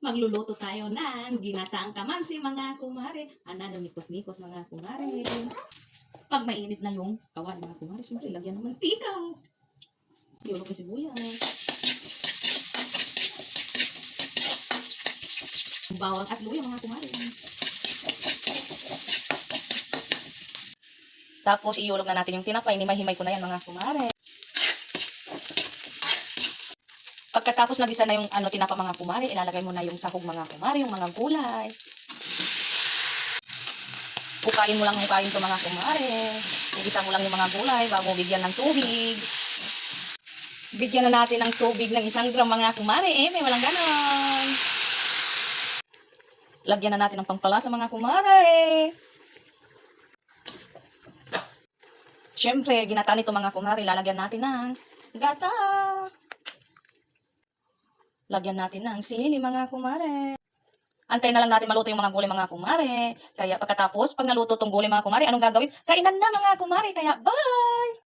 Magluluto tayo ng ginataang kamansi mga kumare. Ana, damikos-mikos mga kumare. Pag mainit na yung kawan mga kumare, syempre lagyan ng mantika. Yulog na sibuyas. Bawang at luya mga kumare. Tapos iulog na natin yung tinapay. Himay-himay ko na yan mga kumare. Pagkatapos nagisa na yung tinapa mga kumare, ilalagay mo na yung sahog mga kumare, yung mga gulay. Hukayin mo lang hukayin to mga kumare. Igisa mo lang yung mga gulay bago bigyan ng tubig. Bigyan na natin ng tubig ng 1 gram mga kumare. May walang ganon. Lagyan na natin ng pampalasa mga kumare. Siyempre, ginata nito mga kumare, lalagyan natin ng gata. Lagyan natin ng sili mga kumare. Antayin na lang natin maluto yung mga gulay mga kumare. Kaya pagkatapos, pag naluto tong gulay mga kumare, anong gagawin? Kainan na mga kumare. Kaya bye!